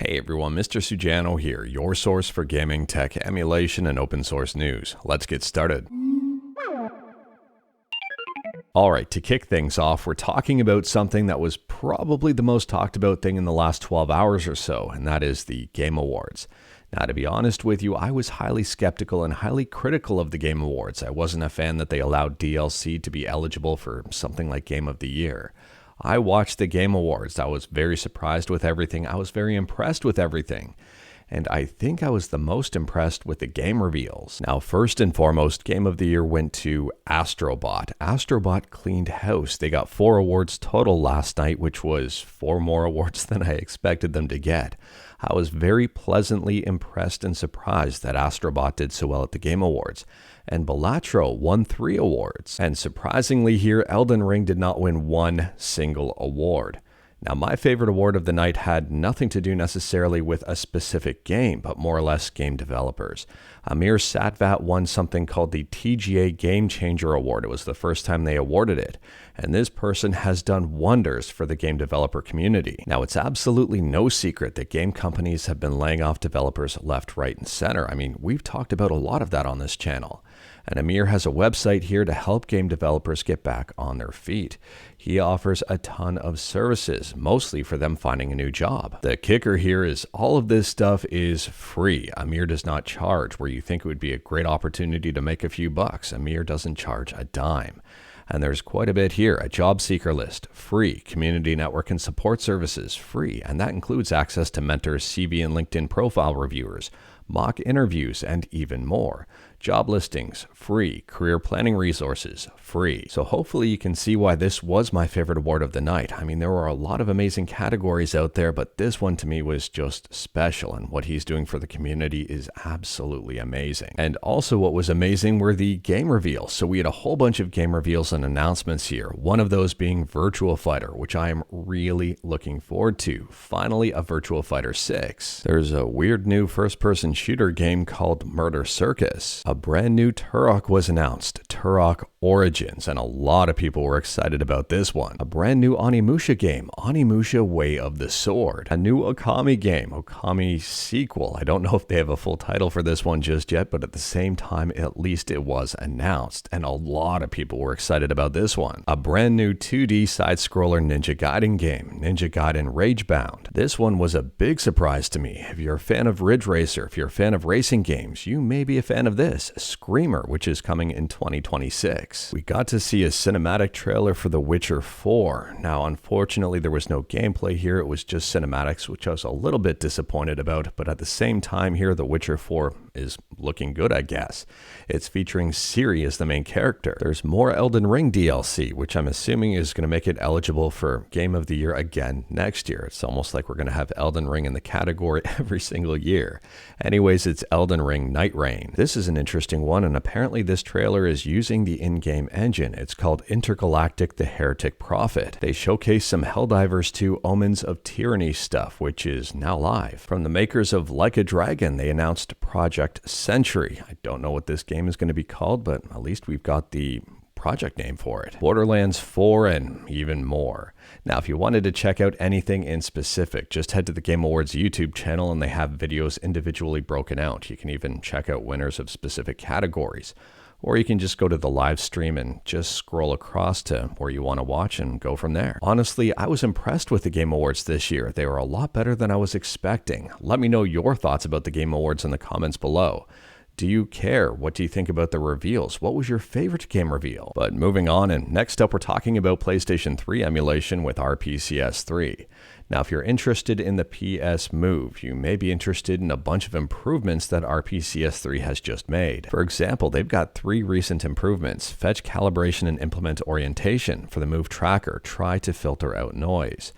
Hey everyone, Mr. Sujano here, your source for gaming, tech, emulation, and open source news. Let's get started. Alright, to kick things off, we're talking about something that was probably the most talked about thing in the last 12 hours or so, and that is the Game Awards. Now, to be honest with you, I was highly skeptical and highly critical of the Game Awards. I wasn't a fan that they allowed DLC to be eligible for something like Game of the Year. I watched the Game Awards. I was very surprised with everything. I was very impressed with everything. And I think I was the most impressed with the game reveals. Now, first and foremost, Game of the Year went to Astrobot. Astrobot cleaned house. They got 4 awards total last night, which was 4 more awards than I expected them to get. I was very pleasantly impressed and surprised that Astrobot did so well at the Game Awards. And Balatro won 3 awards. And surprisingly here, Elden Ring did not win one single award. Now, my favorite award of the night had nothing to do necessarily with a specific game, but more or less game developers. Amir Satvat won something called the TGA Game Changer Award. It was the first time they awarded it, and this person has done wonders for the game developer community. Now, it's absolutely no secret that game companies have been laying off developers left, right, and center. I mean, we've talked about a lot of that on this channel. And Amir has a website here to help game developers get back on their feet. He offers a ton of services, mostly for them finding a new job. The kicker here is all of this stuff is free. Amir does not charge. Where you think it would be a great opportunity to make a few bucks, Amir doesn't charge a dime. And there's quite a bit here. A job seeker list, free. Community network and support services, free. And that includes access to mentors, CV and LinkedIn profile reviewers, mock interviews, and even more. Job listings, free. Career planning resources, free. So hopefully you can see why this was my favorite award of the night. I mean, there were a lot of amazing categories out there, but this one to me was just special, and what he's doing for the community is absolutely amazing. And also what was amazing were the game reveals. So we had a whole bunch of game reveals and announcements here. One of those being Virtua Fighter, which I am really looking forward to. Finally, a Virtua Fighter 6. There's a weird new first-person shooter game called Murder Circus. A brand new Turok was announced, Turok Origins, and a lot of people were excited about this one. A brand new Onimusha game, Onimusha Way of the Sword. A new Okami game, Okami Sequel. I don't know if they have a full title for this one just yet, but at the same time, at least it was announced, and a lot of people were excited about this one. A brand new 2D side-scroller Ninja Gaiden game, Ninja Gaiden Ragebound. This one was a big surprise to me. If you're a fan of Ridge Racer, if you're a fan of racing games, you may be a fan of this. Screamer, which is coming in 2026. We got to see a cinematic trailer for The Witcher 4. Now, unfortunately, there was no gameplay here. It was just cinematics, which I was a little bit disappointed about, but at the same time here, The Witcher 4 is looking good, I guess. It's featuring Ciri as the main character. There's more Elden Ring DLC, which I'm assuming is going to make it eligible for Game of the Year again next year. It's almost like we're going to have Elden Ring in the category every single year. Anyways, it's Elden Ring Night Rain. This is an interesting one, and apparently this trailer is using the in-game engine. It's called Intergalactic the Heretic Prophet. They showcase some Helldivers 2 Omens of Tyranny stuff, which is now live. From the makers of Like a Dragon, they announced Project Century. I don't know what this game is going to be called, but at least we've got the project name for it. Borderlands 4 and even more. Now, if you wanted to check out anything in specific, just head to the Game Awards YouTube channel and they have videos individually broken out. You can even check out winners of specific categories. Or you can just go to the live stream and just scroll across to where you want to watch and go from there. Honestly, I was impressed with the Game Awards this year. They were a lot better than I was expecting. Let me know your thoughts about the Game Awards in the comments below. Do you care? What do you think about the reveals? What was your favorite game reveal? But moving on, and next up we're talking about PlayStation 3 emulation with RPCS3. Now, if you're interested in the PS Move, you may be interested in a bunch of improvements that RPCS3 has just made. For example, they've got 3 recent improvements: fetch calibration and implement orientation for the Move tracker, try to filter out noise,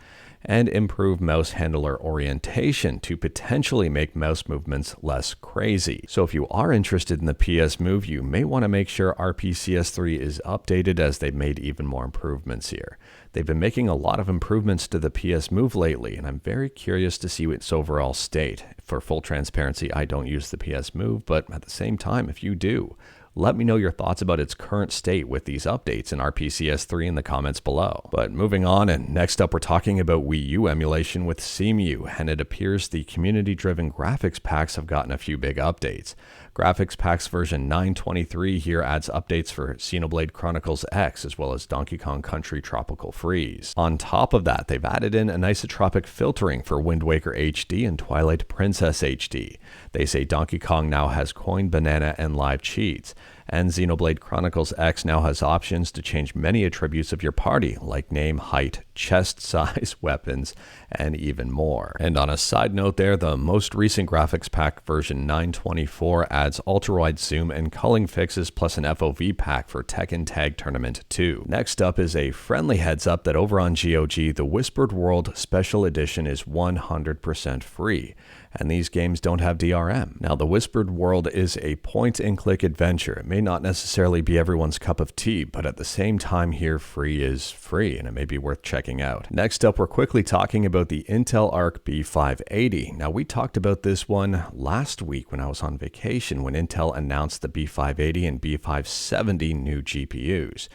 and improve mouse handler orientation to potentially make mouse movements less crazy. So if you are interested in the PS Move, you may want to make sure RPCS3 is updated, as they've made even more improvements here. They've been making a lot of improvements to the PS Move lately, and I'm very curious to see its overall state. For full transparency, I don't use the PS Move, but at the same time, if you do, Let me know your thoughts about its current state with these updates in RPCS3 in the comments below. But moving on, and next up we're talking about Wii U emulation with Cemu, and it appears the community-driven graphics packs have gotten a few big updates. Graphics Packs version 923 here adds updates for Xenoblade Chronicles X as well as Donkey Kong Country Tropical Freeze. On top of that, they've added in anisotropic filtering for Wind Waker HD and Twilight Princess HD. They say Donkey Kong now has Coin Banana and live cheats. And Xenoblade Chronicles X now has options to change many attributes of your party, like name, height, chest size, weapons, and even more. And on a side note there, the most recent graphics pack version 924 adds ultra-wide zoom and culling fixes plus an FOV pack for Tekken Tag Tournament 2. Next up is a friendly heads up that over on GOG, the Whispered World Special Edition is 100% free. And these games don't have DRM. Now, the Whispered World is a point-and-click adventure. It may not necessarily be everyone's cup of tea, but at the same time here, free is free, and it may be worth checking out. Next up, we're quickly talking about the Intel Arc B580. Now, we talked about this one last week when I was on vacation, when Intel announced the B580 and B570 new GPUs.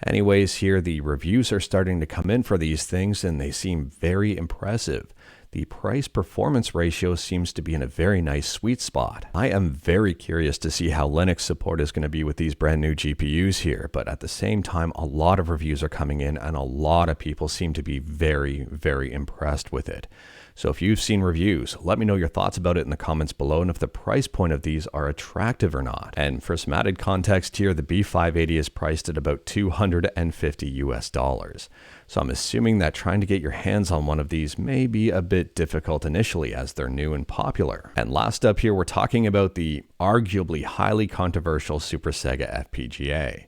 Anyways, here the reviews are starting to come in for these things, and they seem very impressive. The price-performance ratio seems to be in a very nice sweet spot. I am very curious to see how Linux support is going to be with these brand new GPUs here, but at the same time, a lot of reviews are coming in and a lot of people seem to be very, very impressed with it. So if you've seen reviews, let me know your thoughts about it in the comments below and if the price point of these are attractive or not. And for some added context here, the B580 is priced at about $250 US. So I'm assuming that trying to get your hands on one of these may be a bit difficult initially as they're new and popular. And last up here, we're talking about the arguably highly controversial SuperSEGA FPGA.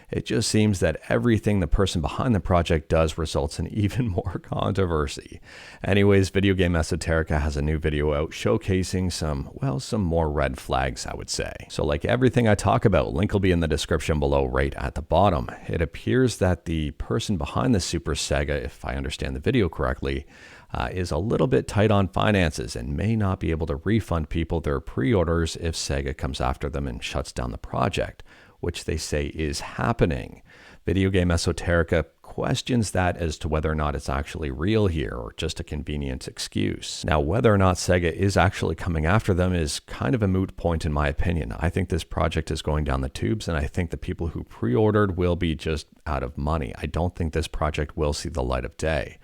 It just seems that everything the person behind the project does results in even more controversy. Anyways, Video Game Esoterica has a new video out showcasing some more red flags, I would say. So like everything I talk about, link will be in the description below right at the bottom. It appears that the person behind the SuperSEGA, if I understand the video correctly, is a little bit tight on finances and may not be able to refund people their pre-orders if Sega comes after them and shuts down the project, which they say is happening. Video Game Esoterica questions that as to whether or not it's actually real here or just a convenient excuse. Now, whether or not Sega is actually coming after them is kind of a moot point in my opinion. I think this project is going down the tubes, and I think the people who pre-ordered will be just out of money. I don't think this project will see the light of day.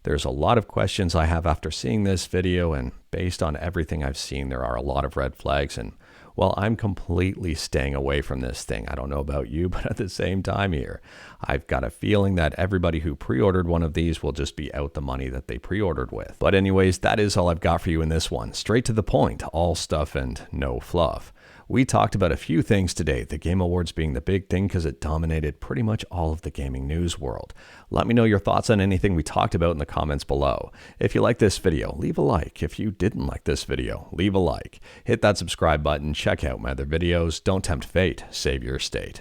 There's a lot of questions I have after seeing this video, and based on everything I've seen, there are a lot of red flags, and well, I'm completely staying away from this thing. I don't know about you, but at the same time here, I've got a feeling that everybody who pre-ordered one of these will just be out the money that they pre-ordered with. But anyways, that is all I've got for you in this one. Straight to the point, all stuff and no fluff. We talked about a few things today, the Game Awards being the big thing because it dominated pretty much all of the gaming news world. Let me know your thoughts on anything we talked about in the comments below. If you like this video, leave a like. If you didn't like this video, leave a like. Hit that subscribe button, check out my other videos. Don't tempt fate, save your state.